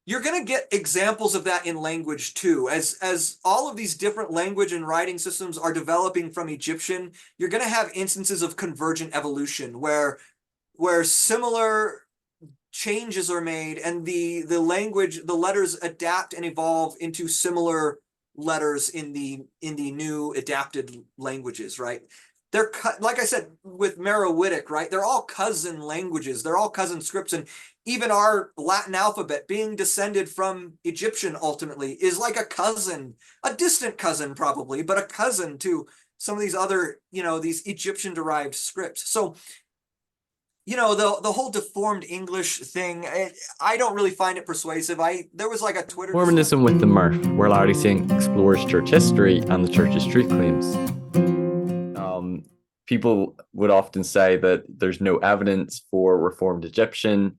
You're going to get examples of that in language too. As all of these different language and writing systems are developing from Egyptian, you're going to have instances of convergent evolution where similar changes are made and the language, the letters adapt and evolve into similar letters in the new adapted languages, right? They're like I said with Meroitic, right? They're all cousin languages. They're all cousin scripts, and even our Latin alphabet, being descended from Egyptian, ultimately is like a cousin, a distant cousin probably, but a cousin to some of these other, these Egyptian derived scripts. So the whole deformed English thing, I don't really find it persuasive. There was like a Twitter Mormonism with the Murph, where Latter-day Saint explores church history and the church's truth claims. People would often say that there's no evidence for Reformed Egyptian.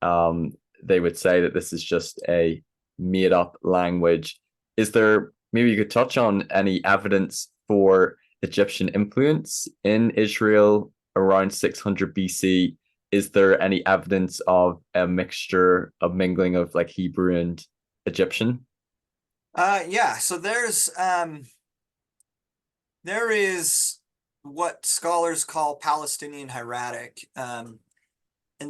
They would say that this is just a made-up language. Is there, maybe you could touch on any evidence for Egyptian influence in Israel around 600 BC? Is there any evidence of a mixture of mingling of like Hebrew and Egyptian? Yeah, so there is what scholars call Palestinian hieratic. And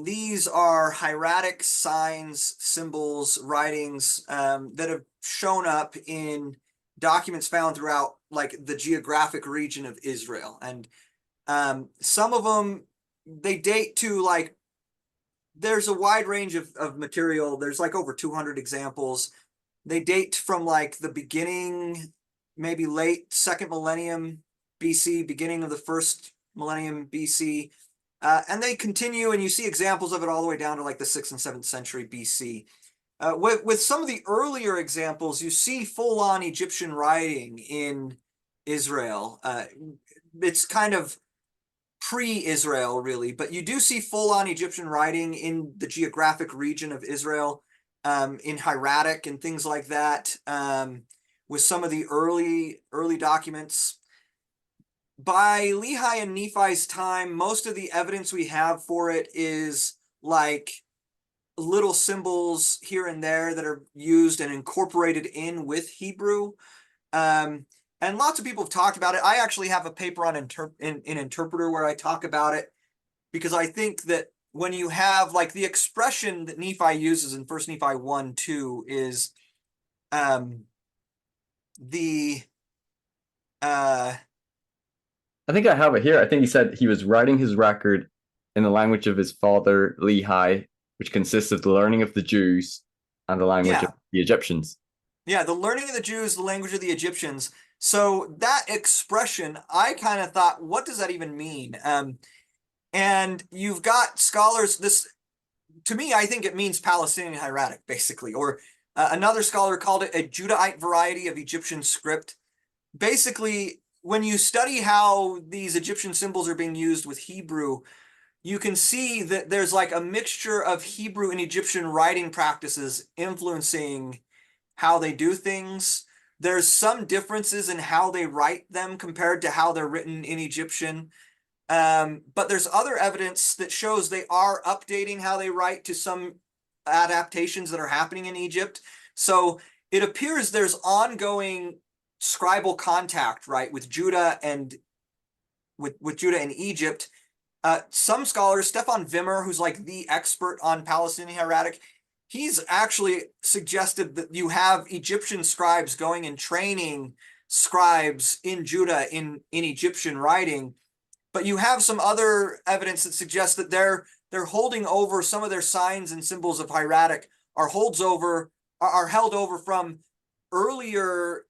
these are hieratic signs, symbols, writings that have shown up in documents found throughout like the geographic region of Israel. And some of them, they date to like, there's a wide range of material. There's like over 200 examples. They date from like the beginning, maybe late second millennium BC, beginning of the first millennium BC. And they continue, and you see examples of it all the way down to like the 6th and 7th century BC. With some of the earlier examples, you see full-on Egyptian writing in Israel. It's kind of pre-Israel, really, but you do see full-on Egyptian writing in the geographic region of Israel, in hieratic and things like that, with some of the early documents. By Lehi and Nephi's time, most of the evidence we have for it is like little symbols here and there that are used and incorporated in with Hebrew. And lots of people have talked about it. I actually have a paper on in Interpreter where I talk about it, because I think that when you have like the expression that Nephi uses in 1 Nephi 1:2 is the I think I have it here. I think he said he was writing his record in the language of his father, Lehi, which consists of the learning of the Jews and the language of the Egyptians. Yeah, the learning of the Jews, the language of the Egyptians. So that expression, I kind of thought, what does that even mean? And you've got scholars, to me, I think it means Palestinian hieratic, basically. Or another scholar called it a Judahite variety of Egyptian script. Basically, when you study how these Egyptian symbols are being used with Hebrew, you can see that there's like a mixture of Hebrew and Egyptian writing practices influencing how they do things. There's some differences in how they write them compared to how they're written in Egyptian. But there's other evidence that shows they are updating how they write to some adaptations that are happening in Egypt. So it appears there's ongoing scribal contact, right, with Judah and with Judah and Egypt. Some scholars, Stefan Wimmer, who's like the expert on Palestinian hieratic, he's actually suggested that you have Egyptian scribes going and training scribes in Judah in Egyptian writing. But you have some other evidence that suggests that they're holding over some of their signs and symbols of hieratic are held over from earlier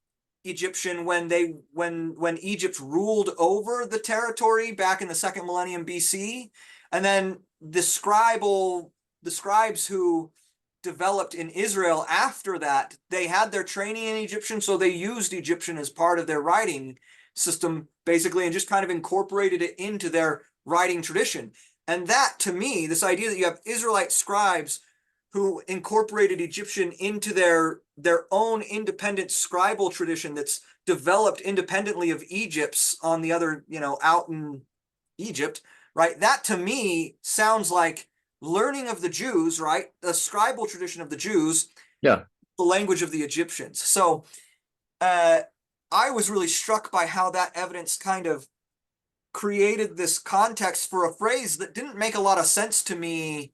Egyptian when Egypt ruled over the territory back in the second millennium BC, and then the scribes who developed in Israel after that, they had their training in Egyptian, so they used Egyptian as part of their writing system, basically, and just kind of incorporated it into their writing tradition. And that, to me, this idea that you have Israelite scribes who incorporated Egyptian into their own independent scribal tradition that's developed independently of Egypt's on the other, out in Egypt, right? That, to me, sounds like learning of the Jews, right? The scribal tradition of the Jews, Yeah. the language of the Egyptians. So uh, I was really struck by how that evidence kind of created this context for a phrase that didn't make a lot of sense to me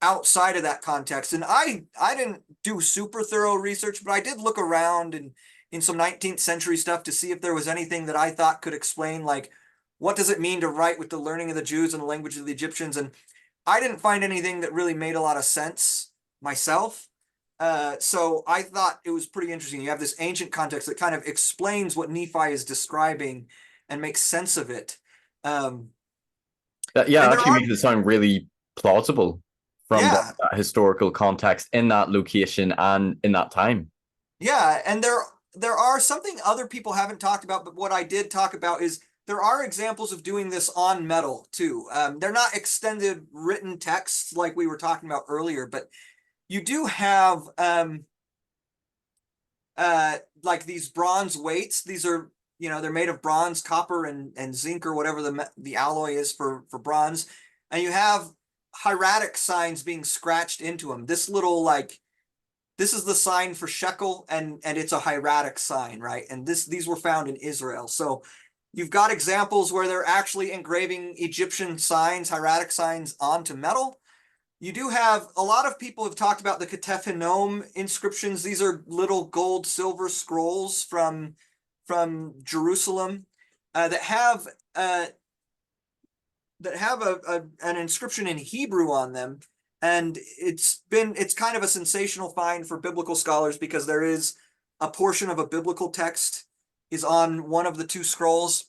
outside of that context. And I didn't do super thorough research, but I did look around and in some 19th century stuff to see if there was anything that I thought could explain, like, what does it mean to write with the learning of the Jews and the language of the Egyptians? And I didn't find anything that really made a lot of sense myself. So I thought it was pretty interesting. You have this ancient context that kind of explains what Nephi is describing and makes sense of it. Um, That, yeah, and there actually are, makes it sound really plausible from yeah, that historical context in that location and in that time. yeah, and there are something other people haven't talked about, but what I did talk about is there are examples of doing this on metal too. They're not extended written texts like we were talking about earlier, but you do have like these bronze weights. These are, they're made of bronze, copper, and zinc, or whatever the alloy is for bronze, and you have hieratic signs being scratched into them. This is the sign for shekel, and it's a hieratic sign, right? And these were found in Israel. So you've got examples where they're actually engraving Egyptian signs, hieratic signs, onto metal. You do have a lot of people have talked about the Ketef Hinnom inscriptions. These are little gold, silver scrolls from Jerusalem that have an inscription in Hebrew on them. And it's kind of a sensational find for biblical scholars because there is a portion of a biblical text is on one of the two scrolls.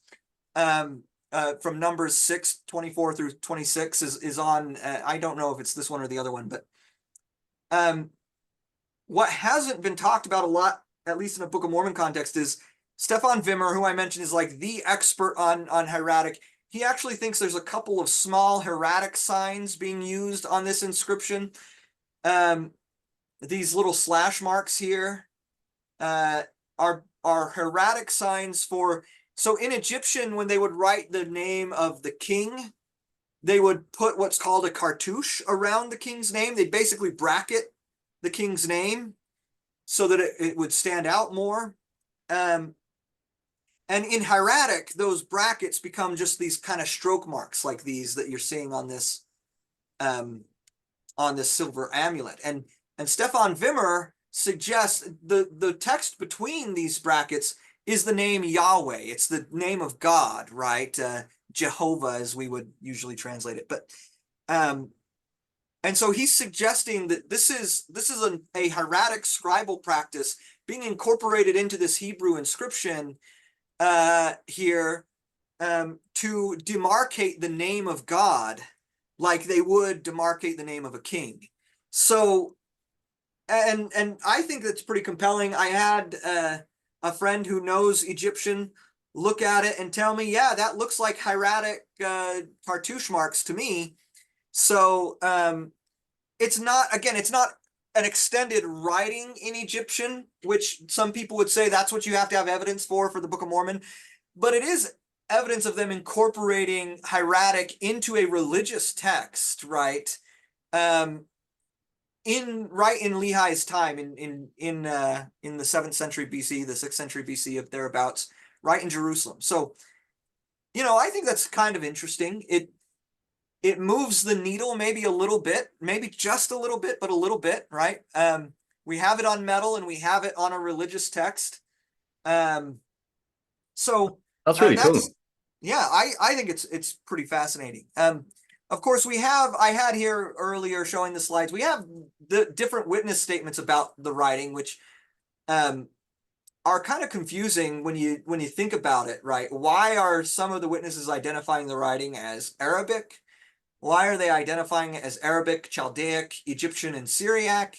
From Numbers 6:24 through 26 is on, I don't know if it's this one or the other one, but what hasn't been talked about a lot, at least in a Book of Mormon context, is Stefan Wimmer, who I mentioned is like the expert on hieratic. He actually thinks there's a couple of small hieratic signs being used on this inscription. These little slash marks here are hieratic signs for. So in Egyptian, when they would write the name of the king, they would put what's called a cartouche around the king's name. They basically bracket the king's name so that it would stand out more. And in hieratic, those brackets become just these kind of stroke marks like these that you're seeing on this silver amulet. And Stefan Wimmer suggests the text between these brackets is the name Yahweh. It's the name of God, right? Jehovah, as we would usually translate it. But and so he's suggesting that this is a hieratic scribal practice being incorporated into this Hebrew inscription here to demarcate the name of God like they would demarcate the name of a king. So, and I think that's pretty compelling. I had a friend who knows Egyptian look at it and tell me, yeah, that looks like hieratic cartouche marks to me. So it's not an extended writing in Egyptian, which some people would say that's what you have to have evidence for the Book of Mormon, but it is evidence of them incorporating hieratic into a religious text, right? In Lehi's time in the 7th century BC, the 6th century BC, if thereabouts, right in Jerusalem. So, I think that's kind of interesting. It moves the needle maybe a little bit, maybe just a little bit, but a little bit, right? We have it on metal and we have it on a religious text. So That's really cool. yeah, I think it's pretty fascinating. Of course, I had here earlier showing the slides. We have the different witness statements about the writing, which are kind of confusing when you think about it, right? Why are some of the witnesses identifying the writing as Arabic? Why are they identifying it as Arabic, Chaldaic, Egyptian, and Syriac?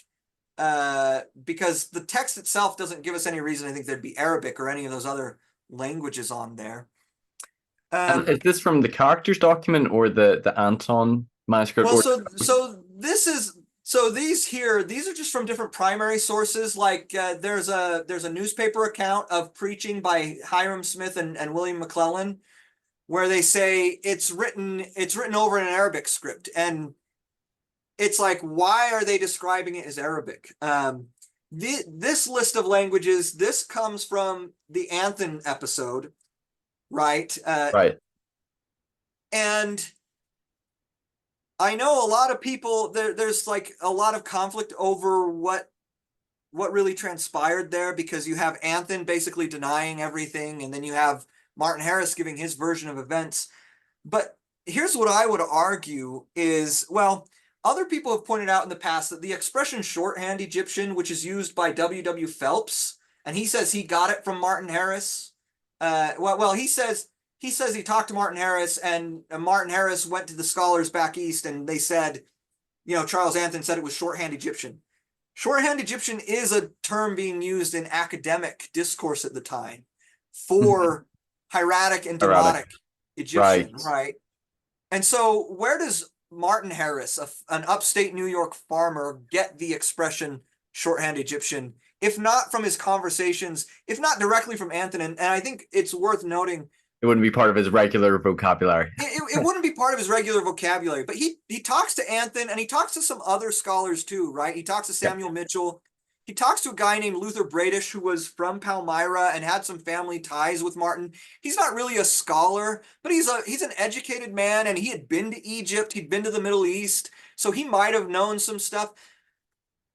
Because the text itself doesn't give us any reason to think there'd be Arabic or any of those other languages on there. And is this from the characters document or the Anton manuscript? Well, Or these are just from different primary sources. Like there's a newspaper account of preaching by Hiram Smith and William McClellan, where they say it's written over in an Arabic script, and it's like, why are they describing it as Arabic? This list of languages, this comes from the Anthem episode, right? Right. And I know a lot of people there's like a lot of conflict over what really transpired there, because you have Anthem basically denying everything, and then you have Martin Harris giving his version of events. But here's what I would argue is, well, other people have pointed out in the past that the expression shorthand Egyptian, which is used by W. Phelps, and he says he got it from Martin Harris. Well, he says he talked to Martin Harris, and Martin Harris went to the scholars back east, and they said, Charles Anthon said it was shorthand Egyptian. Shorthand Egyptian is a term being used in academic discourse at the time for hieratic and Erratic. demotic Egyptian, Right. right? And so where does Martin Harris, an upstate New York farmer, get the expression shorthand Egyptian, if not from his conversations, if not directly from Anthony? And I think it's worth noting, It wouldn't be part of his regular vocabulary. it wouldn't be part of his regular vocabulary, but he talks to Anthony, and he talks to some other scholars too, right? He talks to Yep. Samuel Mitchell. He talks to a guy named Luther Bradish, who was from Palmyra and had some family ties with Martin. He's not really a scholar, but he's an educated man, and he had been to Egypt, he'd been to the Middle East, so he might have known some stuff.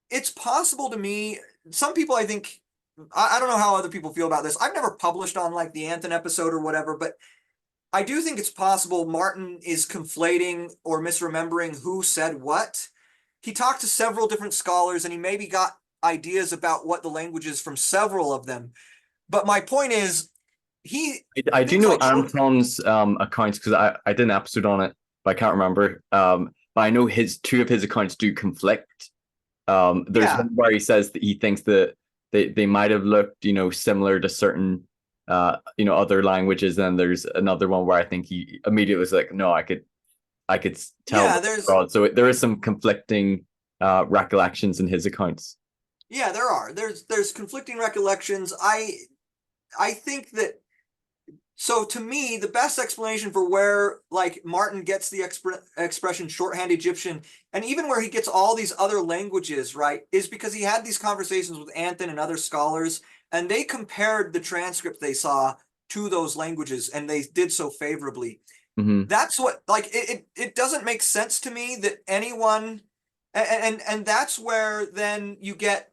It's possible to me, some people, I think, I don't know how other people feel about this. I've never published on like the Anthony episode or whatever, but I do think it's possible Martin is conflating or misremembering who said what. He talked to several different scholars, and he maybe got ideas about what the language is from several of them. But my point is, I do things know like short. Anton's accounts because I did an episode on it, but I can't remember. But I know his two of his accounts do conflict. There's Yeah, one where he says that he thinks that they might have looked, similar to certain other languages. And there's another one where I think he immediately was like, no, I could tell yeah, that they're there's God. So there is some conflicting recollections in his accounts. yeah, there are. There's conflicting recollections. I think that, so to me, the best explanation for where like Martin gets the expression shorthand Egyptian, and even where he gets all these other languages, right, is because he had these conversations with Anthon and other scholars, and they compared the transcript they saw to those languages, and they did so favorably. Hmm. That's what, like, it doesn't make sense to me that anyone, and that's where then you get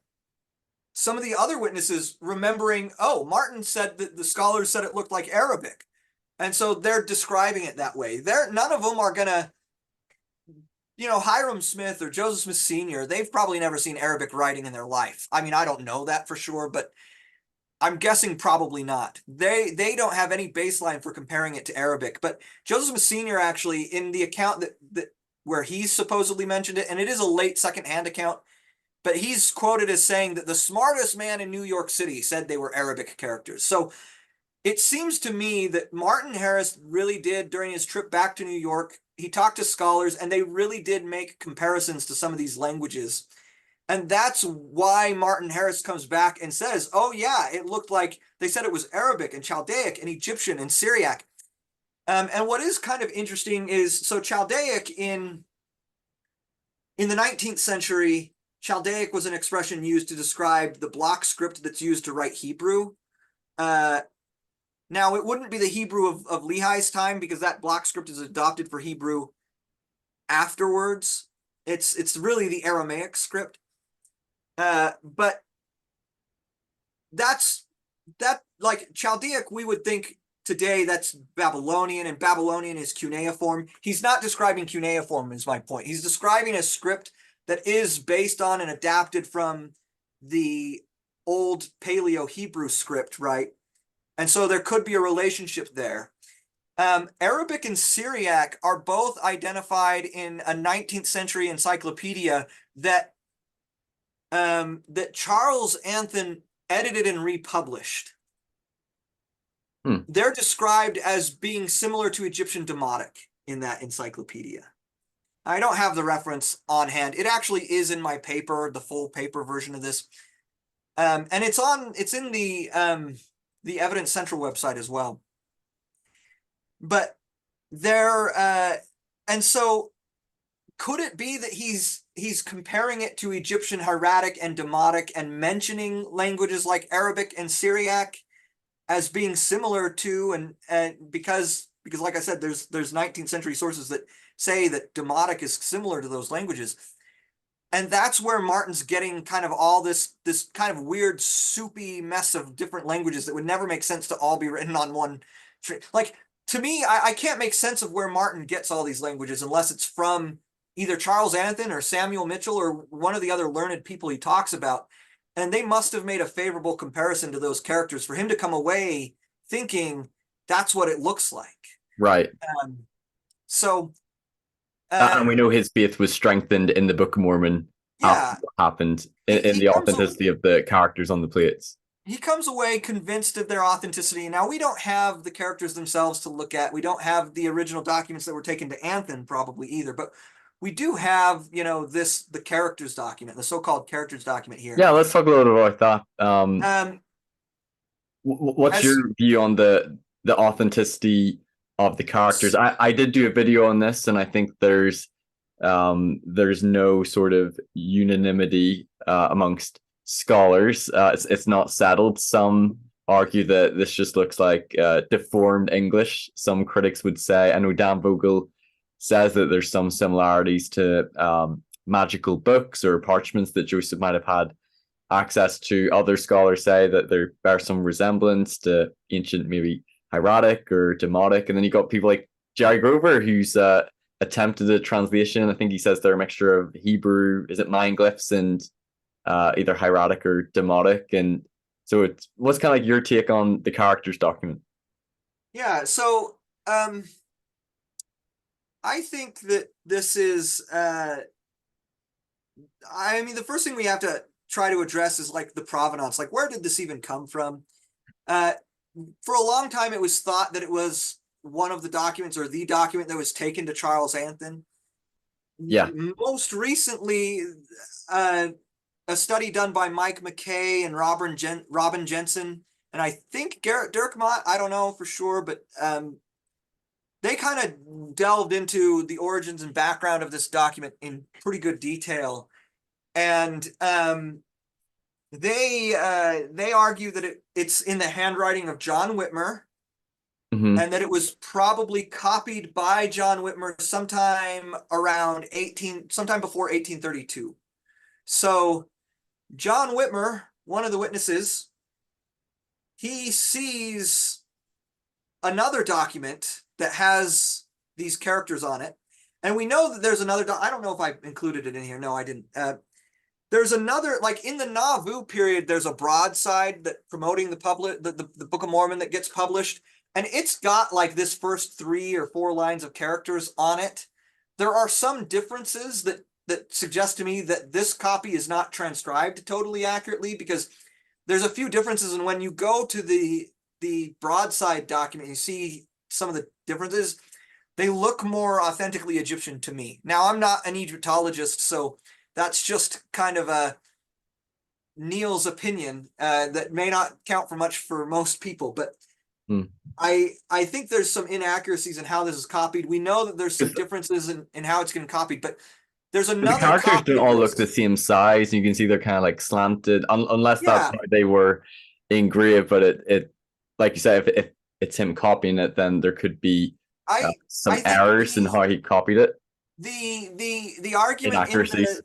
some of the other witnesses remembering, oh, Martin said that the scholars said it looked like Arabic. And so they're describing it that way. None of them are gonna, Hiram Smith or Joseph Smith Sr., they've probably never seen Arabic writing in their life. I mean, I don't know that for sure, but I'm guessing probably not. They don't have any baseline for comparing it to Arabic. But Joseph Smith Sr. actually, in the account that where he's supposedly mentioned it, and it is a late secondhand account, but he's quoted as saying that the smartest man in New York City said they were Arabic characters. So it seems to me that Martin Harris really did, during his trip back to New York, he talked to scholars, and they really did make comparisons to some of these languages. And that's why Martin Harris comes back and says, oh, yeah, it looked like they said it was Arabic and Chaldaic and Egyptian and Syriac. And what is kind of interesting is, so Chaldaic in the 19th century, Chaldaic was an expression used to describe the block script that's used to write Hebrew. Now, it wouldn't be the Hebrew of Lehi's time, because that block script is adopted for Hebrew afterwards. It's really the Aramaic script. But that, like Chaldaic, we would think today that's Babylonian, and Babylonian is cuneiform. He's not describing cuneiform, is my point. He's describing a script that is based on and adapted from the old Paleo Hebrew script, right? And so there could be a relationship there. Arabic and Syriac are both identified in a 19th century encyclopedia that that Charles Anthon edited and republished. Hmm. They're described as being similar to Egyptian Demotic in that encyclopedia. I don't have the reference on hand. It actually is in my paper, the full paper version of this. And it's in the Evidence Central website as well. But and so could it be that he's comparing it to Egyptian hieratic and Demotic and mentioning languages like Arabic and Syriac as being similar to, and because like I said, there's 19th century sources that say that Demotic is similar to those languages. And that's where Martin's getting kind of all this kind of weird soupy mess of different languages that would never make sense to all be written on one. Like, to me, I can't make sense of where Martin gets all these languages unless it's from either Charles Anthon or Samuel Mitchell or one of the other learned people he talks about. And they must have made a favorable comparison to those characters for him to come away thinking that's what it looks like. Right. Um, so And we know his faith was strengthened in the Book of Mormon yeah, after what happened in he the comes authenticity of the characters on the plates. he comes away convinced of their authenticity. Now, we don't have the characters themselves to look at. We don't have the original documents that were taken to Anthon probably either, but we do have, the characters document, the so-called characters document here. Yeah, let's talk a little bit about that. What's As your view on the authenticity of the characters? I did do a video on this, and I think there's no sort of unanimity amongst scholars. It's not settled. Some argue that this just looks like deformed English. Some critics would say, I know Dan Vogel says that there's some similarities to magical books or parchments that Joseph might have had access to. Other scholars say that there bears some resemblance to ancient, maybe hieratic or demotic. And then you got people like Jerry Grover, who's attempted a translation. I think he says they're a mixture of Hebrew, is it Mayan glyphs, and either hieratic or demotic. And so what's kind of like your take on the characters document? Yeah, so I think that this is the first thing we have to try to address is like the provenance. Like, where did this even come from? For a long time, it was thought that it was one of the documents or the document that was taken to Charles Anthon. Yeah. Most recently, a study done by Mike McKay and Robin Jensen, and I think Garrett Dirkmott, I don't know for sure, but they kind of delved into the origins and background of this document in pretty good detail. And they argue that it's in the handwriting of John Whitmer, Mm-hmm. and that it was probably copied by John Whitmer sometime before 1832. So John Whitmer, one of the witnesses, he sees another document that has these characters on it. And we know that there's another, I don't know if I included it in here. No, I didn't. There's another, like in the Nauvoo period, there's a broadside that promoting the Book of Mormon that gets published. And it's got like this first 3 or 4 lines of characters on it. There are some differences that suggest to me that this copy is not transcribed totally accurately, because there's a few differences. And when you go to the broadside document, you see some of the differences. They look more authentically Egyptian to me. Now, I'm not an Egyptologist, so that's just kind of a Neal's opinion that may not count for much for most people, but I think there's some inaccuracies in how this is copied. We know that there's some differences in how it's getting copied, but there's another the characters copy don't all of look the this. same size. You can see they're kind of like slanted, unless that's Yeah. how they were engraved. But it like you said, if it's him copying it, then there could be some I think errors in how he copied it, the argument in inaccuracies.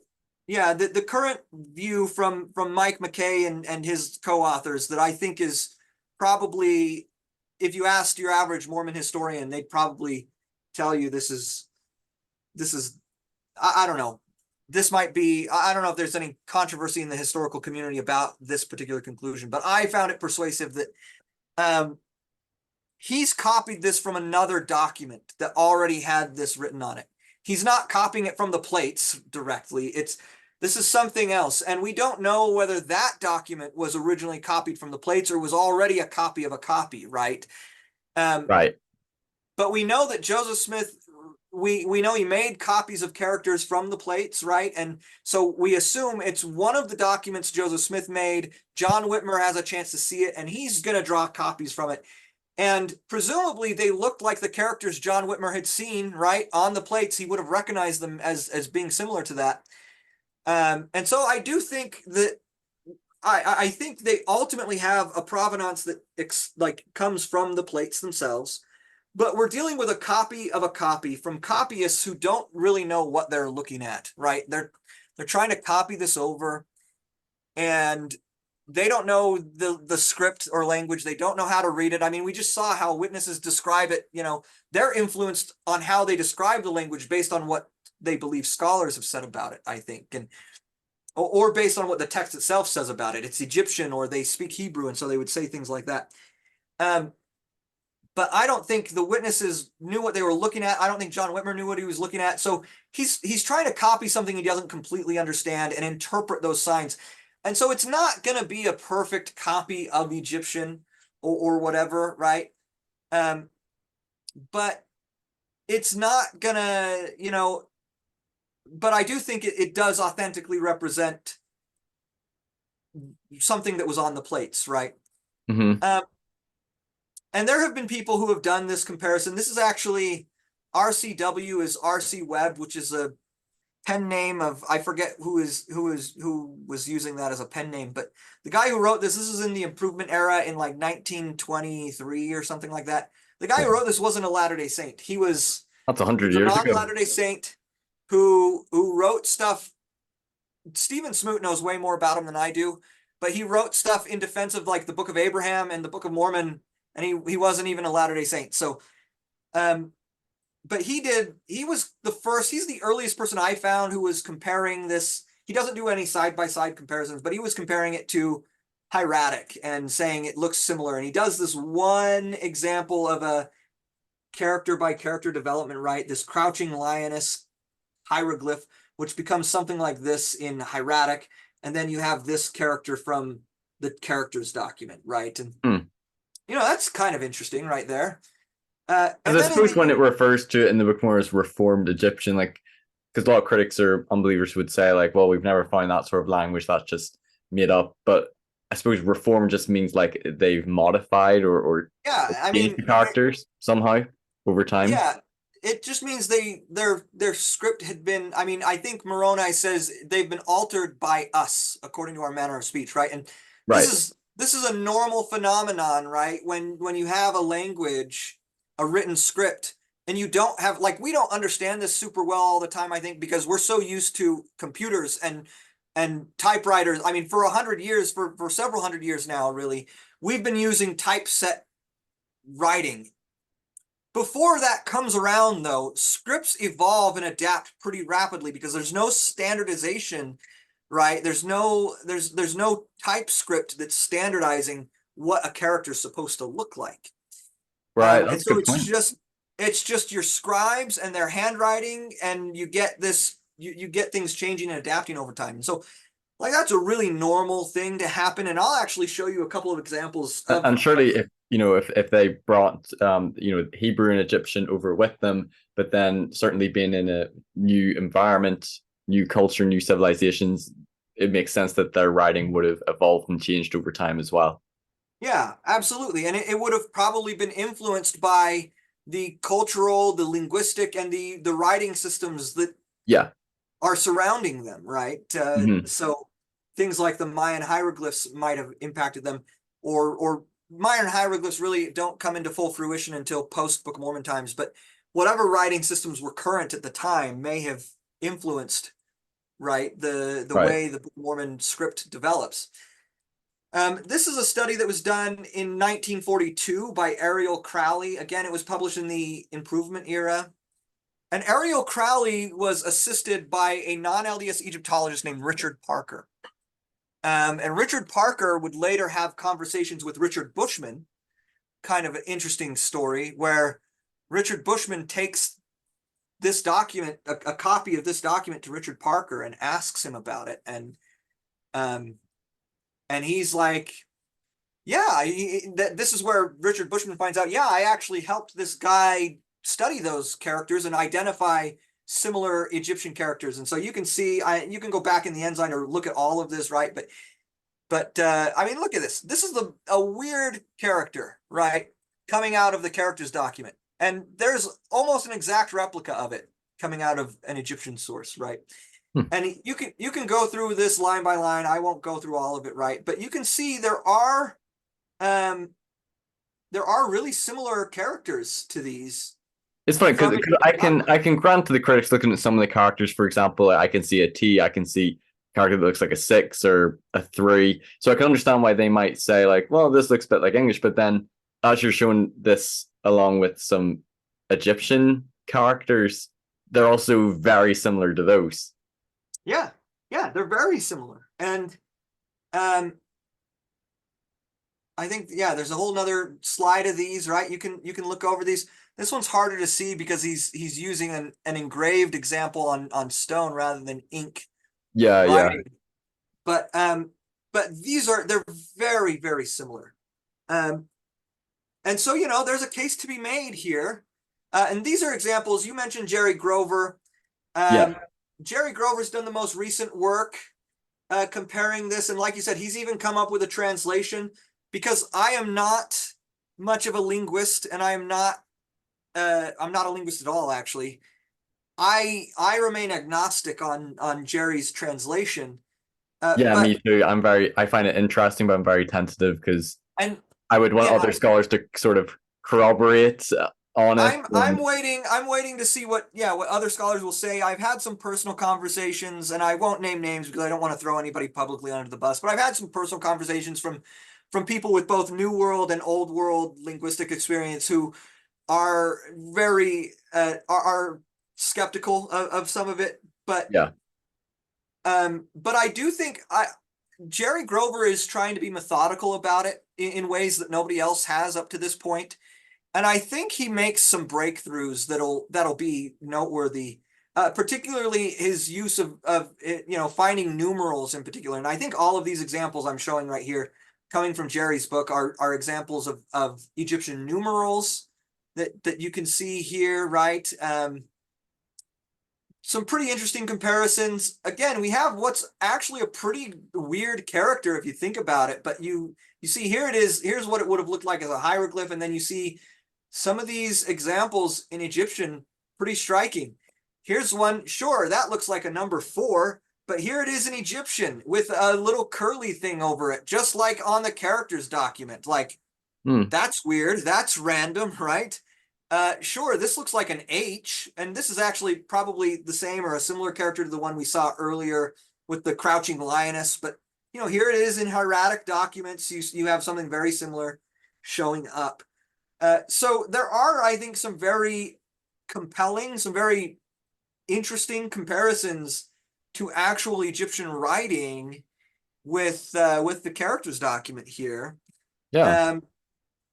the current view from Mike McKay and his co-authors that I think is probably, if you asked your average Mormon historian, they'd probably tell you this is I don't know. This might be, I don't know if there's any controversy in the historical community about this particular conclusion, but I found it persuasive that he's copied this from another document that already had this written on it. He's not copying it from the plates directly. This is something else. And we don't know whether that document was originally copied from the plates or was already a copy of a copy, right? Right. But we know that Joseph Smith, we know he made copies of characters from the plates, right? And so we assume it's one of the documents Joseph Smith made. John Whitmer has a chance to see it, and he's going to draw copies from it. And presumably they looked like the characters John Whitmer had seen, right, on the plates. He would have recognized them as being similar to that. And so I do think that I think they ultimately have a provenance that like comes from the plates themselves, but we're dealing with a copy of a copy from copyists who don't really know what they're looking at, right? They're trying to copy this over, and they don't know the script or language. They don't know how to read it. I mean, we just saw how witnesses describe it. You know, they're influenced on how they describe the language based on what they believe scholars have said about it, I think, and or based on what the text itself says about it. It's Egyptian, or they speak Hebrew, and so they would say things like that. But I don't think the witnesses knew what they were looking at. I don't think John Whitmer knew what he was looking at. So he's trying to copy something he doesn't completely understand and interpret those signs. And so it's not going to be a perfect copy of Egyptian or whatever, right? But it's not going to, you know, but I do think it does authentically represent something that was on the plates, right? Mm-hmm. And there have been people who have done this comparison. This is actually RCW is RC Webb, which is a pen name of, I forget who was using that as a pen name, but the guy who wrote this is in the improvement era in like 1923 or something like that. The guy who wrote this wasn't a Latter-day Saint. He was That's a 100 years ago. non-Latter-day Saint who wrote stuff. Stephen Smoot knows way more about him than I do, but he wrote stuff in defense of like the Book of Abraham and the Book of Mormon, and he wasn't even a Latter-day Saint. So, but he was the first, he's the earliest person I found who was comparing this. He doesn't do any side-by-side comparisons, but he was comparing it to hieratic and saying it looks similar. And he does this one example of a character by character development, right? This crouching lioness hieroglyph, which becomes something like this in hieratic. And then you have this character from the characters document, right? And, Hmm. you know, that's kind of interesting right there. And Because I then in suppose when the, it refers to it in the Book of Mormon as reformed Egyptian, like, because a lot of critics or unbelievers would say, like, well, we've never found that sort of language, that's just made up. But I suppose reform just means like they've modified or yeah, I changed mean, the characters somehow over time. yeah, it just means their script had been, I mean, I think Moroni says they've been altered by us according to our manner of speech, right? And Right. this is a normal phenomenon, right? When you have a language, a written script, and you don't have, like, we don't understand this super well all the time, I think, because we're so used to computers and typewriters. I mean, for 100 years, for several hundred years now, really, we've been using typeset writing. Before that comes around, though, scripts evolve and adapt pretty rapidly because there's no standardization, right? There's no type script that's standardizing what a character is supposed to look like. Right. And That's a so good point. it's just your scribes and their handwriting, and you get this, you get things changing and adapting over time. And so, like, that's a really normal thing to happen. And I'll actually show you a couple of examples And of surely, if if they brought Hebrew and Egyptian over with them, but then certainly being in a new environment, new culture, new civilizations, it makes sense that their writing would have evolved and changed over time as well. Yeah, absolutely. And it would have probably been influenced by the cultural, the linguistic, and the writing systems that Yeah. are surrounding them, right? Hmm. So things like the Mayan hieroglyphs might have impacted them, or Mayan hieroglyphs really don't come into full fruition until post Book of Mormon times. But whatever writing systems were current at the time may have influenced, right, the Right. way the Book of Mormon script develops. This is a study that was done in 1942 by Ariel Crowley. Again, it was published in the Improvement era. And Ariel Crowley was assisted by a non-LDS Egyptologist named Richard Parker. And Richard Parker would later have conversations with Richard Bushman, kind of an interesting story, where Richard Bushman takes this document, a copy of this document to Richard Parker and asks him about it. Um, and he's like, yeah, this is where Richard Bushman finds out, yeah, I actually helped this guy study those characters and identify similar Egyptian characters. And so you can see, you can go back in the Ensign or look at all of this, right? But I mean, look at this. This is a weird character, right? coming out of the characters document. And there's almost an exact replica of it coming out of an Egyptian source, right? Hmm. And you can go through this line by line. I won't go through all of it, right? But you can see there are really similar characters to these It's funny because from I can grant to the critics looking at some of the characters. For example, I can see a T, I can see a character that looks like a 6 or a 3. So I can understand why they might say like, well, this looks a bit like English. But then as you're showing this along with some Egyptian characters, they're also very similar to those. Yeah, yeah, they're very similar. And I think, yeah, there's a whole nother slide of these, right? You can look over these. This one's harder to see because he's using an engraved example on stone rather than ink Yeah, yeah, writing. But they're very, very similar. And so, there's a case to be made here. And these are examples. You mentioned Jerry Grover. yeah. Jerry Grover's done the most recent work comparing this. And like you said, he's even come up with a translation, because I am not much of a linguist, and I'm not a linguist at all, actually. I remain agnostic on Jerry's translation. Yeah, But me too. I find it interesting, but I'm very tentative because and I would want yeah, other scholars to sort of corroborate on it. I'm waiting to see what other scholars will say. I've had some personal conversations, and I won't name names because I don't want to throw anybody publicly under the bus, but I've had some personal conversations from people with both New World and Old World linguistic experience who are very are skeptical of some of it. Yeah, But I do think Jerry Grover is trying to be methodical about it in ways that nobody else has up to this point. And I think he makes some breakthroughs that'll be noteworthy, particularly his use of finding numerals in particular. And I think all of these examples I'm showing right here, coming from Jerry's book, are examples of Egyptian numerals that you can see here, right? Some pretty interesting comparisons. Again, we have what's actually a pretty weird character if you think about it. But you see, here it is. Here's what it would have looked like as a hieroglyph, and then you see some of these examples in Egyptian, pretty striking. Here's one. Sure, that looks like a number 4, but here it is in Egyptian with a little curly thing over it, just like on the characters document. Like, that's weird. That's random, right? Sure, this looks like an H, and this is actually probably the same or a similar character to the one we saw earlier with the crouching lioness. But here it is in hieratic documents. You have something very similar showing up. So there are, I think, some very compelling, some very interesting comparisons to actual Egyptian writing with the characters document here. yeah,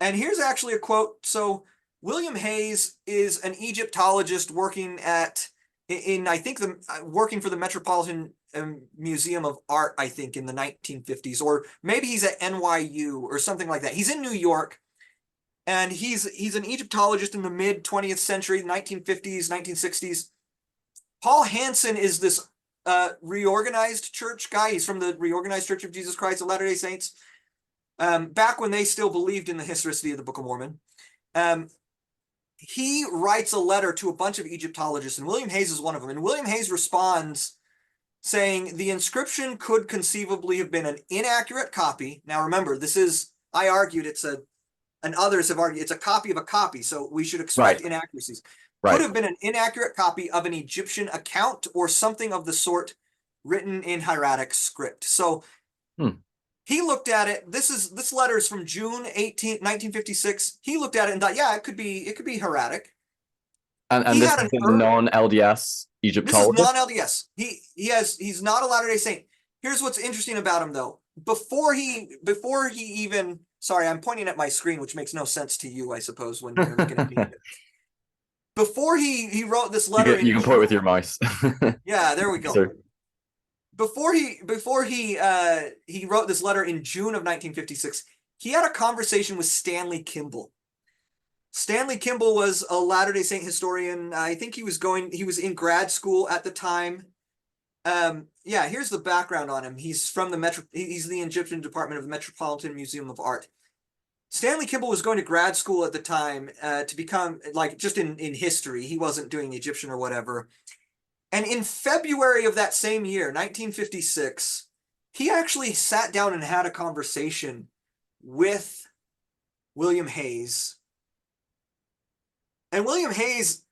And here's actually a quote. So William Hayes is an Egyptologist working I think working for the Metropolitan Museum of Art, I think, in the 1950s, or maybe he's at NYU or something like that. He's in New York, and he's an Egyptologist in the mid 20th century, 1950s, 1960s. Paul Hansen is this reorganized church guy. He's from the Reorganized Church of Jesus Christ of Latter-day Saints, back when they still believed in the historicity of the Book of Mormon. He writes a letter to a bunch of Egyptologists, and William Hayes is one of them. And William Hayes responds saying the inscription could conceivably have been an inaccurate copy. Now, remember, I argued and others have argued it's a copy of a copy, so we should expect inaccuracies. Could right. have been an inaccurate copy of an Egyptian account or something of the sort written in hieratic script. So he looked at it. This letter is from June 18th, 1956. He looked at it and thought, yeah, it could be hieratic. And this is a non-LDS Egyptologist? This is non-LDS. He's not a Latter-day Saint. Here's what's interesting about him, though. Before he even, sorry, I'm pointing at my screen, which makes no sense to you, I suppose, when you're looking at me. Before he wrote this letter, you can point with your mouse. Yeah, there we go. Sir. Before he wrote this letter in June of 1956, he had a conversation with Stanley Kimball. Stanley Kimball was a Latter-day Saint historian. I think he was in grad school at the time. Yeah, here's the background on him. He's from he's the Egyptian department of the Metropolitan Museum of Art. Stanley Kimball was going to grad school at the time to become like just in history. He wasn't doing Egyptian or whatever. And in February of that same year, 1956, he actually sat down and had a conversation with William Hayes. And William Hayes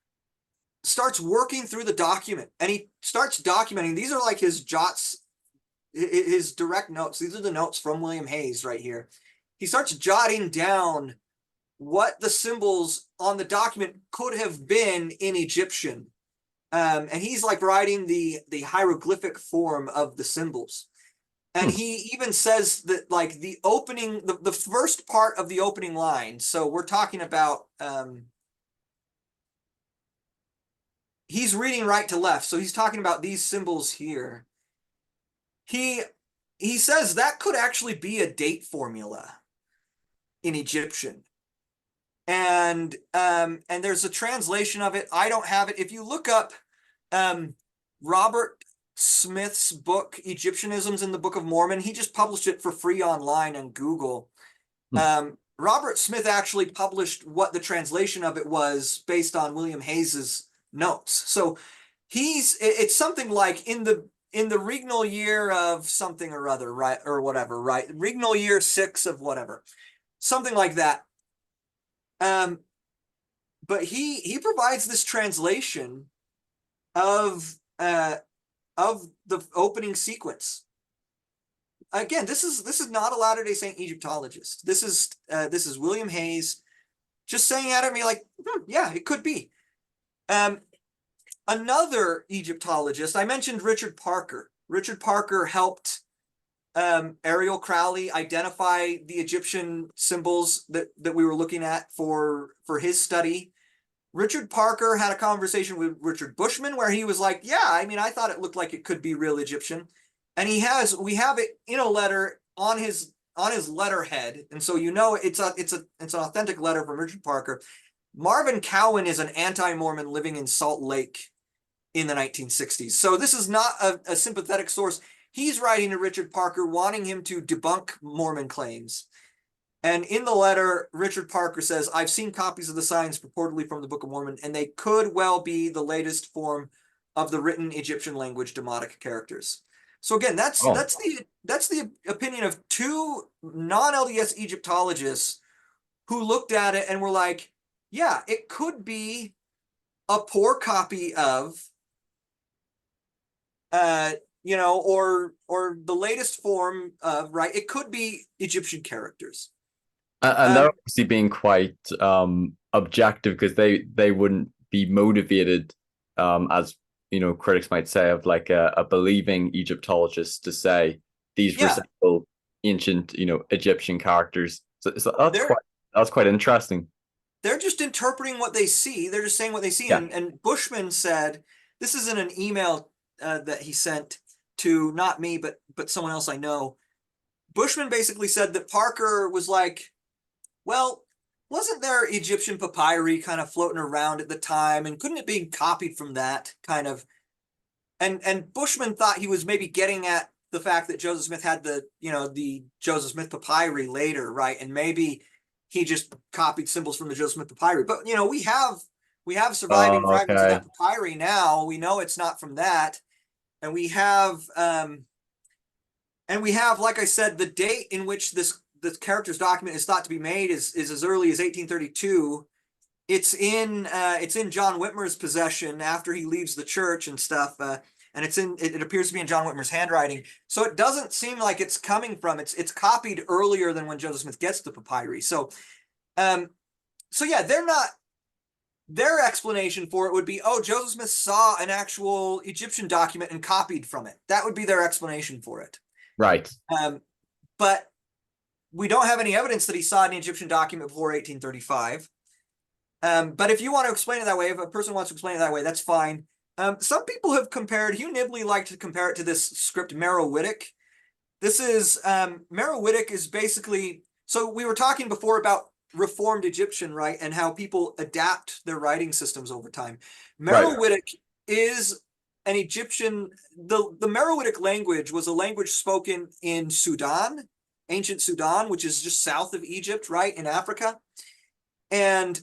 starts working through the document, and he starts documenting. These are like his jots, his direct notes. These are the notes from William Hayes right here. He starts jotting down what the symbols on the document could have been in Egyptian. And he's like writing the hieroglyphic form of the symbols. And he even says that like the opening, the first part of the opening line. So we're talking about, he's reading right to left. So he's talking about these symbols here. He says that could actually be a date formula in Egyptian. And there's a translation of it. I don't have it. If you look up Robert Smith's book, Egyptianisms in the Book of Mormon, he just published it for free online on Google. Robert Smith actually published what the translation of it was based on William Hayes's notes. So it's something like in the regnal year of something or other, right? Or whatever, right? Regnal year 6 of whatever, something like that. But he provides this translation of the opening sequence. Again, this is not a Latter-day Saint Egyptologist. This is William Hayes just saying at me like, yeah, it could be. Another Egyptologist, I mentioned Richard Parker. Richard Parker helped Ariel Crowley identify the Egyptian symbols that we were looking at for his study. Richard Parker had a conversation with Richard Bushman where he was like, yeah, I mean, I thought it looked like it could be real Egyptian. And we have it in a letter on his letterhead. And so, you know, it's an authentic letter from Richard Parker. Marvin Cowan is an anti-Mormon living in Salt Lake in the 1960s. So this is not a sympathetic source. He's writing to Richard Parker wanting him to debunk Mormon claims. And in the letter, Richard Parker says, I've seen copies of the signs purportedly from the Book of Mormon, and they could well be the latest form of the written Egyptian language demotic characters. So again, that's the opinion of two non-LDS Egyptologists who looked at it and were like, yeah, it could be a poor copy of you know, or the latest form of, right, it could be Egyptian characters. And they're obviously being quite objective because they wouldn't be motivated, as you know, critics might say, of like a believing Egyptologist to say these resemble ancient, you know, Egyptian characters. So that's quite interesting. They're just interpreting what they see. They're just saying what they see. Yeah. And Bushman said, this is in an email that he sent to not me, but someone else I know. Bushman basically said that Parker was like, well, wasn't there Egyptian papyri kind of floating around at the time, and couldn't it be copied from that kind of? And Bushman thought he was maybe getting at the fact that Joseph Smith had the Joseph Smith papyri later, right? And maybe he just copied symbols from the Joseph Smith papyri. But you know, we have surviving fragments of that papyri now. We know it's not from that, and we have like I said, the date in which this character's document is thought to be made is as early as 1832. It's in John Whitmer's possession after he leaves the church and stuff, and it appears to be in John Whitmer's handwriting. So it doesn't seem like it's coming from it's copied earlier than when Joseph Smith gets the papyri. So yeah, their explanation for it would be, oh, Joseph Smith saw an actual Egyptian document and copied from it. That would be their explanation for it. Right. But we don't have any evidence that he saw an Egyptian document before 1835. But if you want to explain it that way, if a person wants to explain it that way, that's fine. Some people have compared, Hugh Nibley liked to compare it to this script Merowitic. This is, Merowitic is basically, so we were talking before about Reformed Egyptian, right? And how people adapt their writing systems over time. Merowitic is an Egyptian, the Merowitic language was a language spoken in Sudan ancient Sudan, which is just south of Egypt, right, in Africa. And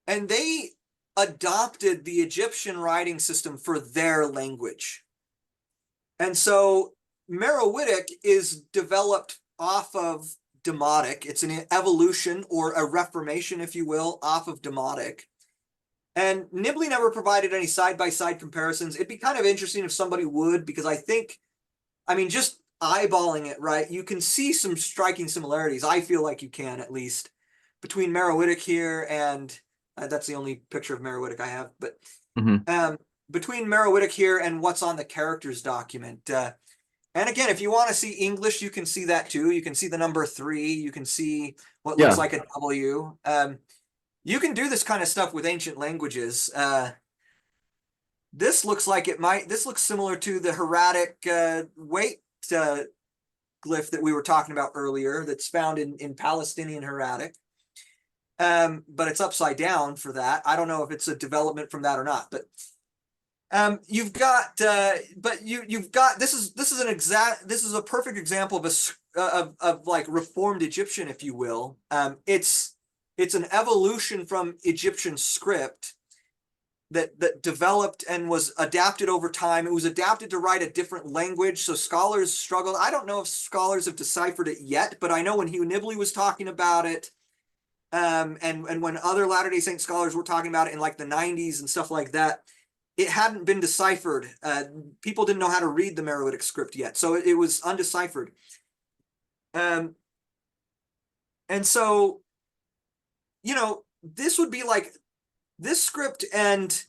they adopted the Egyptian writing system for their language. And so Meroitic is developed off of Demotic. It's an evolution or a reformation, if you will, off of Demotic. And Nibley never provided any side-by-side comparisons. It'd be kind of interesting if somebody would, because I mean, just eyeballing it, right, you can see some striking similarities. I feel like you can, at least, between Meroitic here and that's the only picture of Meroitic I have, but between Meroitic here and what's on the characters document. And again, if you want to see English, you can see that too. You can see the number 3. You can see what looks like a W. You can do this kind of stuff with ancient languages. This looks similar to the hieratic weight glyph that we were talking about earlier that's found in Palestinian hieratic. But it's upside down for that. I don't know if it's a development from that or not, but you've got this is a perfect example of like reformed Egyptian, if you will. It's an evolution from Egyptian script that developed and was adapted over time. It was adapted to write a different language, so scholars struggled. I don't know if scholars have deciphered it yet, but I know when Hugh Nibley was talking about it, and when other Latter-day Saint scholars were talking about it in like the 90s and stuff like that, it hadn't been deciphered. People didn't know how to read the Meroitic script yet, so it was undeciphered. And so, this would be like this script and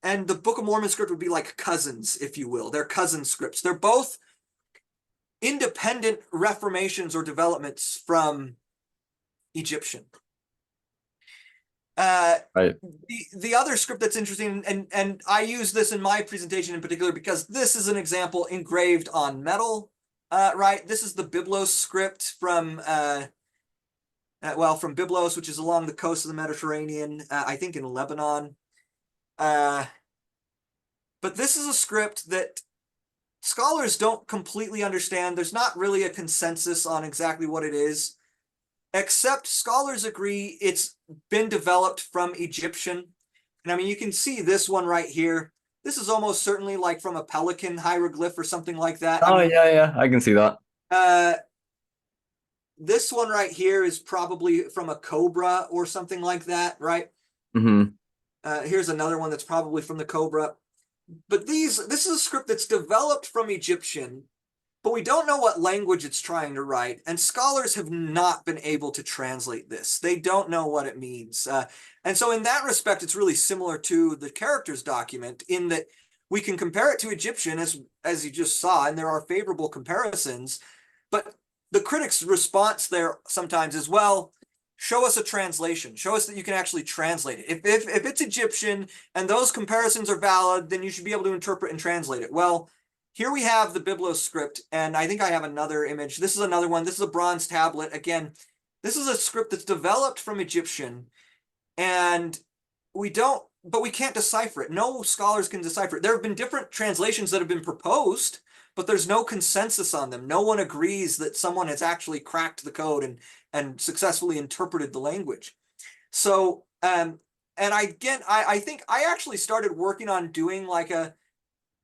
the Book of Mormon script would be like cousins, if you will. They're cousin scripts. They're both independent reformations or developments from Egyptian. Right. The other script that's interesting, and I use this in my presentation in particular because this is an example engraved on metal, right? This is the Byblos script from Byblos, which is along the coast of the Mediterranean, I think in Lebanon. But this is a script that scholars don't completely understand. There's not really a consensus on exactly what it is, except scholars agree it's been developed from Egyptian. And I mean, you can see this one right here. This is almost certainly like from a pelican hieroglyph or something like that. Oh, yeah, I can see that. This one right here is probably from a cobra or something like that, right? Here's another one that's probably from the cobra. But this is a script that's developed from Egyptian, but we don't know what language it's trying to write, and scholars have not been able to translate this. They don't know what it means. And so in that respect, it's really similar to the characters document in that we can compare it to Egyptian, as you just saw, and there are favorable comparisons, but the critics' response there sometimes is, well, show us a translation. Show us that you can actually translate it. If it's Egyptian and those comparisons are valid, then you should be able to interpret and translate it. Well, here we have the Byblos script, and I think I have another image. This is another one. This is a bronze tablet. Again, this is a script that's developed from Egyptian, and we can't decipher it. No scholars can decipher it. There have been different translations that have been proposed, but there's no consensus on them. No one agrees that someone has actually cracked the code and successfully interpreted the language. So, and I think I actually started working on doing like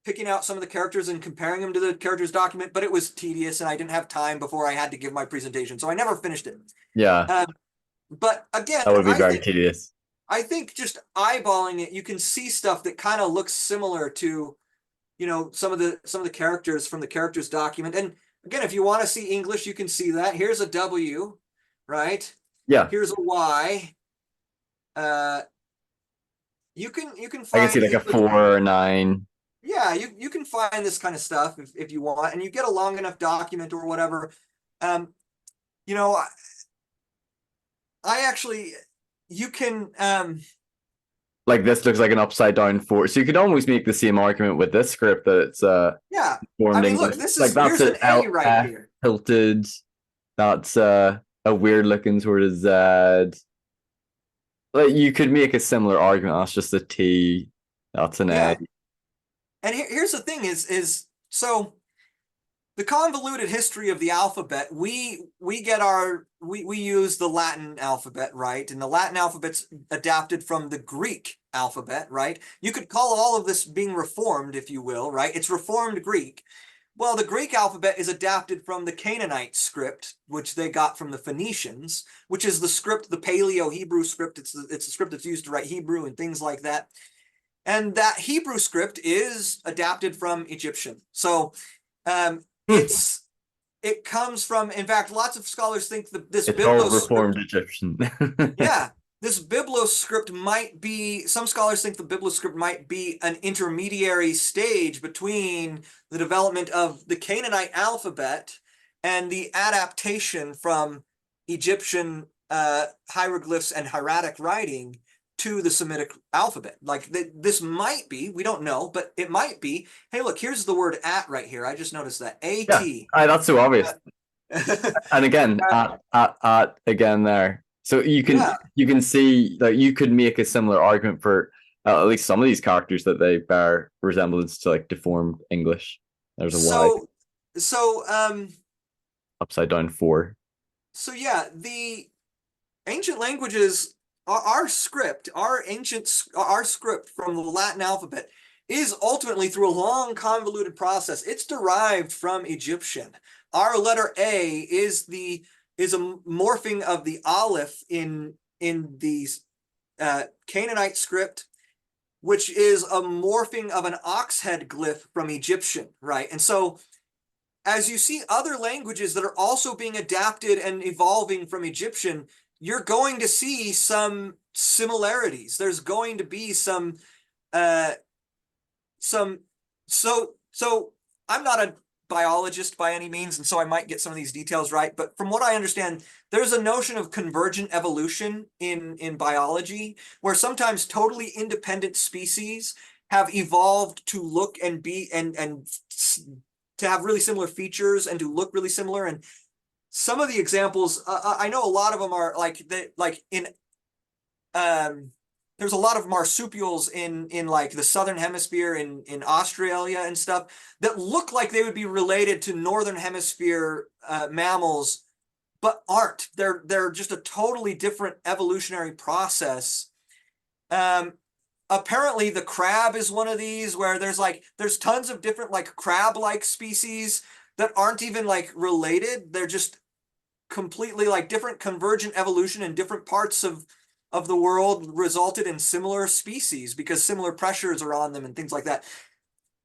picking out some of the characters and comparing them to the characters document, but it was tedious and I didn't have time before I had to give my presentation. So I never finished it. Yeah. But again, That would be very tedious. I think just eyeballing it, you can see stuff that kind of looks similar to, some of the characters from the characters document. And again, if you want to see English, you can see that. Here's a W, right? Yeah. Here's a Y. You can find, I can see like a 4 or a 9. Yeah, you can find this kind of stuff if you want, and you get a long enough document or whatever. I actually, you can like this looks like an upside down 4. So you could almost make the same argument with this script that it's yeah. formed I mean, English. look, this like is that's here's an A right here. Tilted. That's a weird looking sort of Z. Like you could make a similar argument. That's just a T. That's an A. And here's the thing is so the convoluted history of the alphabet, we use the Latin alphabet, right? And the Latin alphabet's adapted from the Greek alphabet, right? You could call all of this being reformed, if you will, right? It's reformed Greek. Well, the Greek alphabet is adapted from the Canaanite script, which they got from the Phoenicians, which is the script, the Paleo-Hebrew script. It's the script that's used to write Hebrew and things like that. And that Hebrew script is adapted from Egyptian. So it comes from, in fact, lots of scholars think that this It's all Biblos reformed script, Egyptian. yeah, this Biblos script might be, some scholars think the Biblos script might be an intermediary stage between the development of the Canaanite alphabet and the adaptation from Egyptian hieroglyphs and hieratic writing to the Semitic alphabet. Like this might be, we don't know, but it might be. Hey, look, here's the word at right here. I just noticed that. Yeah, AT. that's so obvious. And again, at again there. So Yeah. you can see that you could make a similar argument for at least some of these characters that they bear resemblance to like deformed English. There's a wide So upside down 4. so yeah, the ancient languages, our script, our script from the Latin alphabet is ultimately, through a long convoluted process, it's derived from Egyptian. Our letter A is a morphing of the aleph in the Canaanite script, which is a morphing of an ox head glyph from Egyptian, right? And so as you see other languages that are also being adapted and evolving from Egyptian, you're going to see some similarities. There's going to be some so I'm not a biologist by any means, and so I might get some of these details right, but from what I understand, there's a notion of convergent evolution in biology, where sometimes totally independent species have evolved to look and be and to have really similar features and to look really similar. And some of the examples, I know a lot of them are there's a lot of marsupials in like the southern hemisphere in Australia and stuff that look like they would be related to northern hemisphere mammals, but aren't. They're just a totally different evolutionary process. Apparently the crab is one of these, where there's tons of different like crab-like species that aren't even like related. They're just completely like different convergent evolution in different parts of the world resulted in similar species because similar pressures are on them and things like that.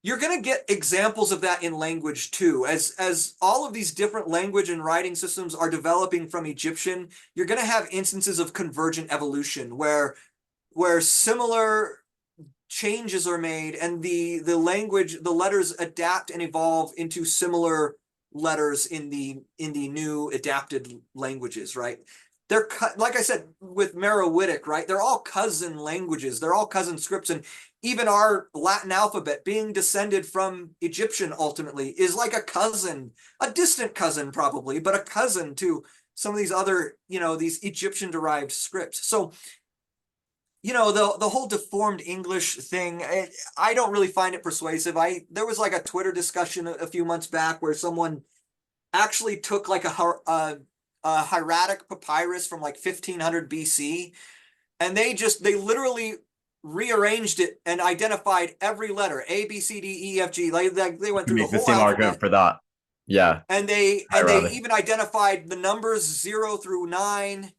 You're going to get examples of that in language too. As all of these different language and writing systems are developing from Egyptian, you're going to have instances of convergent evolution where similar changes are made and the language, the letters adapt and evolve into similar letters in the new adapted languages, right? They're like I said with Meroitic, right? They're all cousin languages. They're all cousin scripts, and even our Latin alphabet, being descended from Egyptian, ultimately is like a cousin, a distant cousin probably, but a cousin to some of these other, these Egyptian-derived scripts. So, the whole deformed English thing, I don't really find it persuasive. There was like a Twitter discussion a few months back where someone actually took like a hieratic papyrus from like 1500 BC, and they literally rearranged it and identified every letter A, B, C, D, E, F, G. They went through the Make the whole same alphabet, argument for that. Yeah. and they Hieratic. even identified the numbers 0 through 9.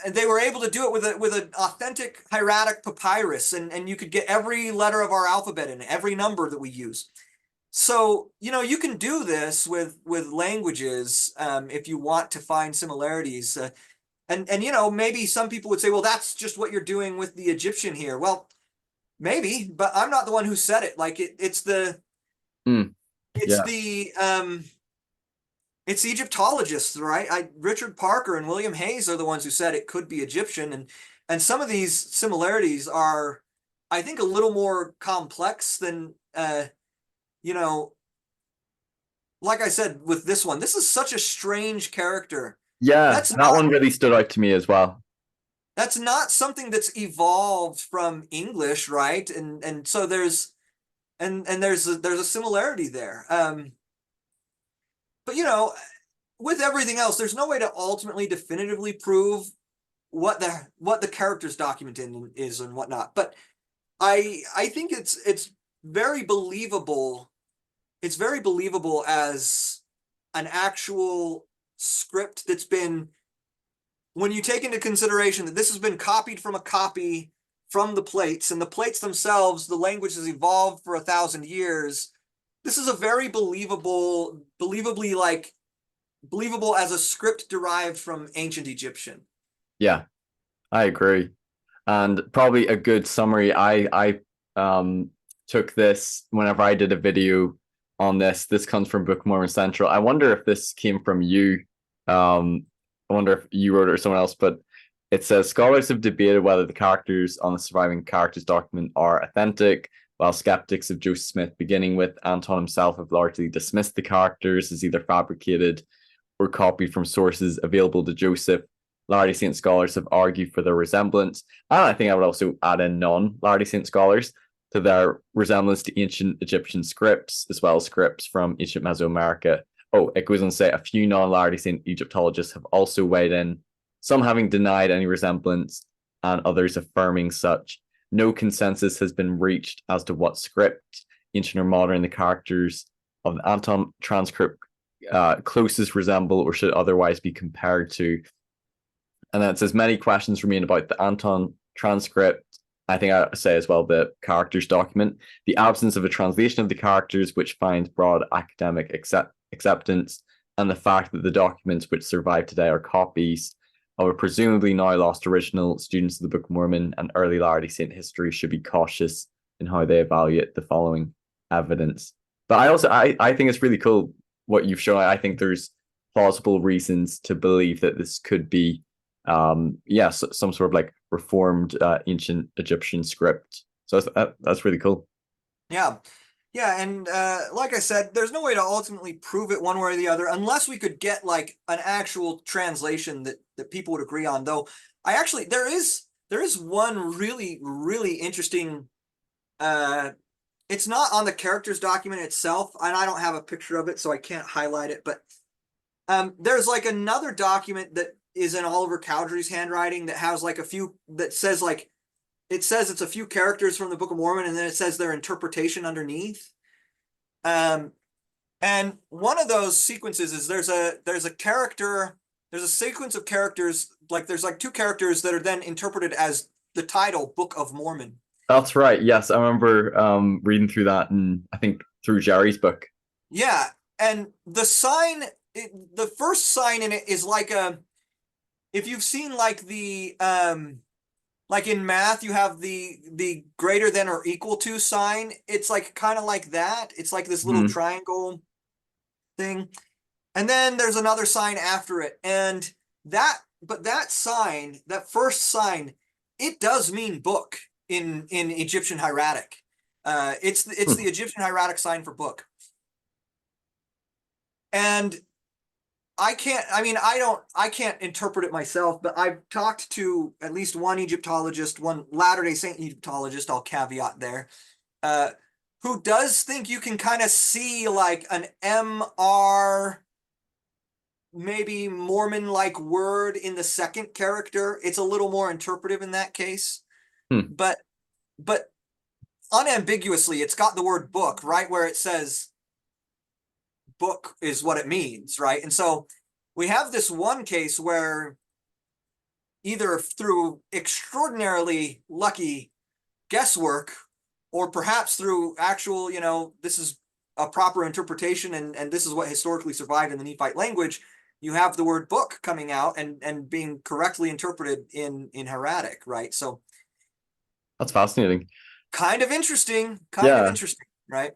And they were able to do it with an authentic hieratic papyrus, and you could get every letter of our alphabet in it, every number that we use. So, you can do this with languages if you want to find similarities. And maybe some people would say, well, that's just what you're doing with the Egyptian here. Well, maybe, but I'm not the one who said it. Like it's the Yeah. it's Egyptologists, right? Richard Parker and William Hayes are the ones who said it could be Egyptian, and some of these similarities are, I think, a little more complex than like I said with this one. This is such a strange character. Yeah, That's that not one really stood out to me as well. that's not something that's evolved from English, right? And so there's a similarity there. you know, with everything else, there's no way to ultimately definitively prove what the characters document in is and whatnot. But I think it's very believable. It's very believable as an actual script that's been, when you take into consideration that this has been copied from a copy from the plates, and the plates themselves, the language has evolved for 1,000 years. This is a very believable as a script derived from ancient Egyptian. Yeah, I agree. And probably a good summary. I took this whenever I did a video on this. This comes from Book of Mormon Central. I wonder if this came from you. I wonder if you wrote it or someone else, but it says scholars have debated whether the characters on the surviving characters document are authentic, while skeptics of Joseph Smith, beginning with Anton himself, have largely dismissed the characters as either fabricated or copied from sources available to Joseph. Latter-day Saint scholars have argued for their resemblance, and I think I would also add in non-Latter-day Saint scholars to their resemblance to ancient Egyptian scripts, as well as scripts from ancient Mesoamerica. Oh, it goes on to say a few non-Latter-day Saint Egyptologists have also weighed in, some having denied any resemblance and others affirming such. No consensus has been reached as to what script, ancient or modern, the characters of the Anton transcript closest resemble or should otherwise be compared to. And then it says many questions remain about the Anton transcript. I think I say as well the characters document, the absence of a translation of the characters, which finds broad academic acceptance, and the fact that the documents which survive today are copies of a presumably now lost original. Students of the Book of Mormon and early Latter-day Saint history should be cautious in how they evaluate the following evidence. But I think it's really cool what you've shown. I think there's plausible reasons to believe that this could be some sort of like reformed ancient Egyptian script. So that's really cool. Yeah. Yeah, and like I said, there's no way to ultimately prove it one way or the other unless we could get like an actual translation that people would agree on. Though there is one really interesting. It's not on the characters document itself, and I don't have a picture of it, so I can't highlight it. But there's like another document that is in Oliver Cowdery's handwriting that has like a few that says like. It says it's a few characters from the Book of Mormon, and then it says their interpretation underneath. And one of those sequences is there's a sequence of characters, like there's like two characters that are then interpreted as the title Book of Mormon. That's right. Yes, I remember reading through that, and I think through Jerry's book. Yeah, and the sign, the first sign in it is like if you've seen like the like in math, you have the greater than or equal to sign. It's like kind of like that. It's like this little triangle thing. And then there's another sign after it. And that sign, that first sign, it does mean book in Egyptian hieratic. It's the Egyptian hieratic sign for book. And I can't interpret it myself, but I've talked to at least one Egyptologist, one Latter-day Saint Egyptologist, I'll caveat there, who does think you can kind of see like an MR, maybe Mormon-like word in the second character. It's a little more interpretive in that case. But unambiguously, it's got the word book right where it says book is what it means, right? And so we have this one case where either through extraordinarily lucky guesswork or perhaps through actual, this is a proper interpretation and this is what historically survived in the Nephite language, you have the word book coming out and being correctly interpreted in hieratic, right? So that's fascinating. Kind of interesting, right?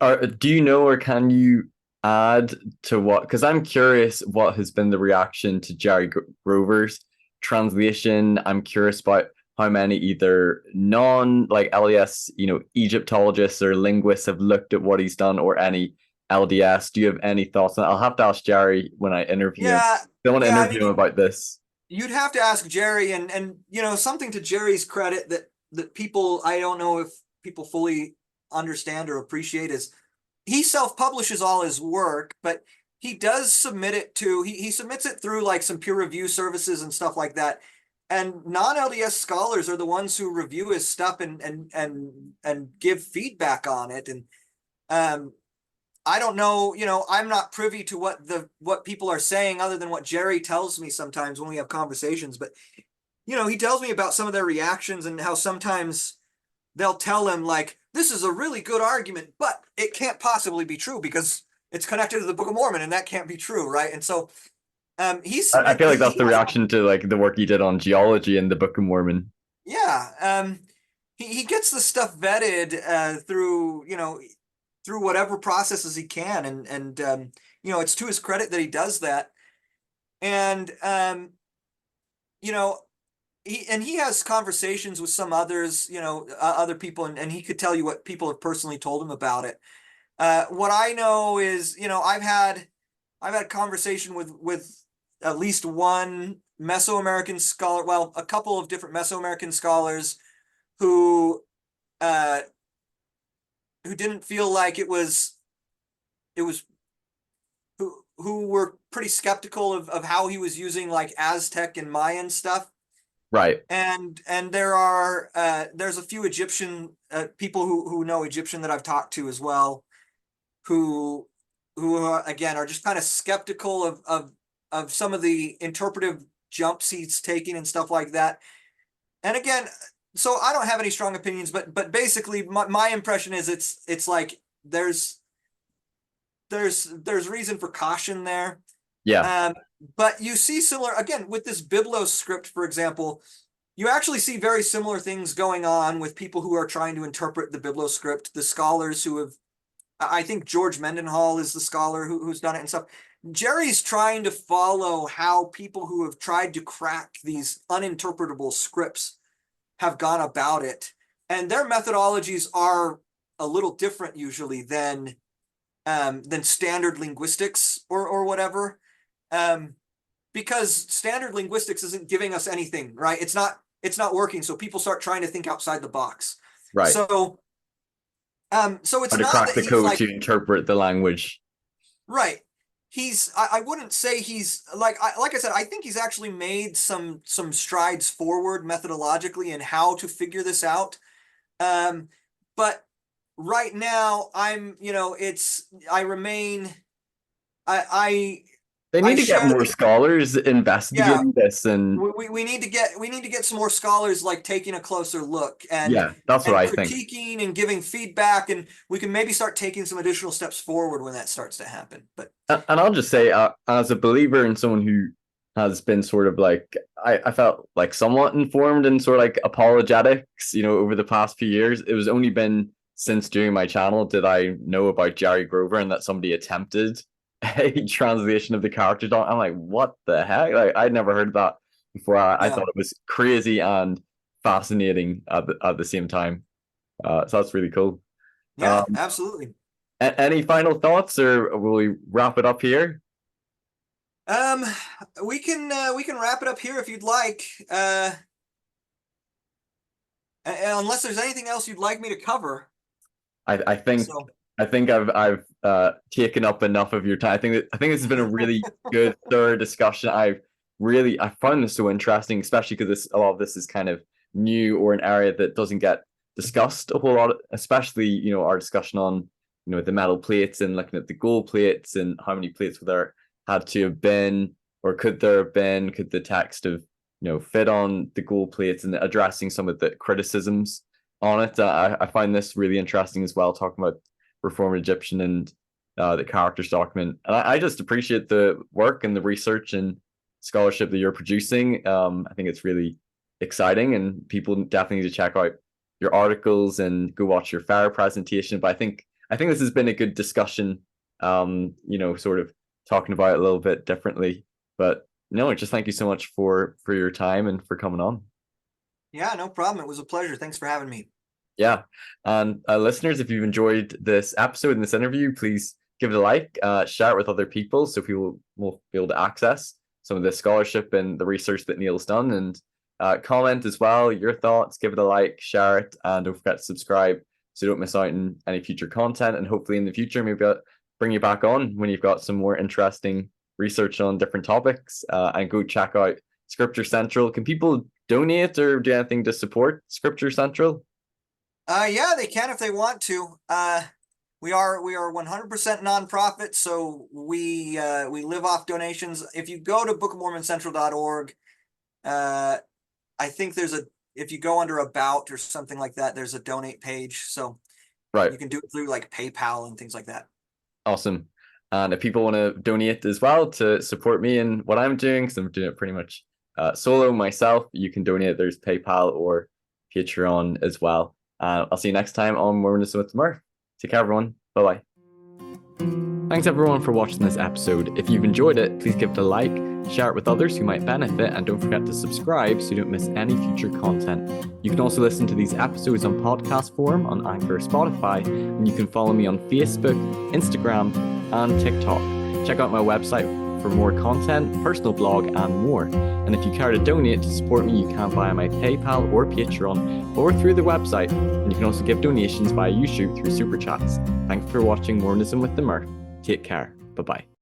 Do you know, or can you add to what, because I'm curious what has been the reaction to Jerry Grover's translation. I'm curious about how many either like LDS, Egyptologists or linguists have looked at what he's done, or any LDS. Do you have any thoughts on that? I'll have to ask Jerry when I interview him. I want to interview him about this. You'd have to ask Jerry, and something to Jerry's credit that people, I don't know if people fully understand or appreciate, is he self-publishes all his work, but he does submit it to, he submits it through like some peer review services and stuff like that. And non-LDS scholars are the ones who review his stuff and give feedback on it. And I don't know, I'm not privy to what people are saying other than what Jerry tells me sometimes when we have conversations. But he tells me about some of their reactions and how sometimes they'll tell him like, this is a really good argument, but it can't possibly be true because it's connected to the Book of Mormon, and that can't be true, right? And so I feel like that's the reaction to like the work he did on geology in the Book of Mormon. Yeah, he gets the stuff vetted through whatever processes he can, and it's to his credit that he does that. And he has conversations with some others, other people, and he could tell you what people have personally told him about it. What I know is, I've had conversation with at least one Mesoamerican scholar, well, a couple of different Mesoamerican scholars who uh, who didn't feel like it was who were pretty skeptical of how he was using like Aztec and Mayan stuff. Right. And there's a few Egyptian people who know Egyptian that I've talked to as well, who again are just kind of skeptical of some of the interpretive jumps he's taking and stuff like that. And again, so I don't have any strong opinions, but basically my impression is it's like there's reason for caution there. Yeah. But you see similar, again, with this Biblos script, for example, you actually see very similar things going on with people who are trying to interpret the Biblos script, the scholars who have, I think George Mendenhall is the scholar who's done it and stuff. Jerry's trying to follow how people who have tried to crack these uninterpretable scripts have gone about it. And their methodologies are a little different usually than standard linguistics or whatever. Because standard linguistics isn't giving us anything, right? It's not working. So people start trying to think outside the box. Right. So it's How to not crack that the he's code like, to interpret the language. right. I wouldn't say he's like I said, I think he's actually made some strides forward methodologically in how to figure this out. But right now I remain, I They I need to get share more the, scholars yeah, investigating this, and we need to get some more scholars like taking a closer look and yeah, that's what I think. critiquing and giving feedback, and we can maybe start taking some additional steps forward when that starts to happen. But And I'll just say, as a believer and someone who has been sort of like, I felt like somewhat informed and sort of like apologetics, over the past few years. It was only been since doing my channel did I know about Jerry Grover and that somebody attempted a translation of the characters. I'm like, what the heck? Like, I'd never heard of that before. I yeah, thought it was crazy and fascinating at the same time. So that's really cool. yeah, Um, absolutely. any final thoughts, or will we wrap it up here? Um, we can wrap it up here if you'd like. Unless there's anything else you'd like me to cover. I think So I've taken up enough of your time. I think this has been a really good thorough discussion. I find this so interesting, especially because a lot of this is kind of new or an area that doesn't get discussed a whole lot, especially our discussion on the metal plates and looking at the gold plates and how many plates would there had to have been, or could there have been, could the text have fit on the gold plates, and addressing some of the criticisms on it. I find this really interesting as well, talking about Reformed Egyptian and the characters document. And I just appreciate the work and the research and scholarship that you're producing. I think it's really exciting, and people definitely need to check out your articles and go watch your fair presentation. But I think this has been a good discussion. Sort of talking about it a little bit differently. But no, just thank you so much for your time and for coming on. yeah, no problem. It was a pleasure. Thanks for having me. Yeah. And listeners, if you've enjoyed this episode and this interview, please give it a like, share it with other people so people will be able to access some of the scholarship and the research that Neal's done. And comment as well your thoughts, give it a like, share it, and don't forget to subscribe so you don't miss out on any future content. And hopefully in the future, maybe bring you back on when you've got some more interesting research on different topics, and go check out Scripture Central. Can people donate or do anything to support Scripture Central? Yeah, they can if they want to. We are 100% nonprofit, so we live off donations. If you go to bookofmormoncentral.org, I think if you go under About or something like that, there's a donate page. So Right. you can do it through like PayPal and things like that. Awesome. And if people want to donate as well to support me in what I'm doing, because I'm doing it pretty much solo myself, you can donate. There's PayPal or Patreon as well. I'll see you next time on Mormonism with Murph. Take care, everyone. Bye-bye. Thanks, everyone, for watching this episode. If you've enjoyed it, please give it a like, share it with others who might benefit, and don't forget to subscribe so you don't miss any future content. You can also listen to these episodes on podcast form on Anchor or Spotify, and you can follow me on Facebook, Instagram, and TikTok. Check out my website for more content, personal blog, and more. And if you care to donate to support me, you can via my PayPal or Patreon, or through the website. And you can also give donations via YouTube through Super Chats. Thanks for watching Mormonism with the Murph. Take care. Bye-bye.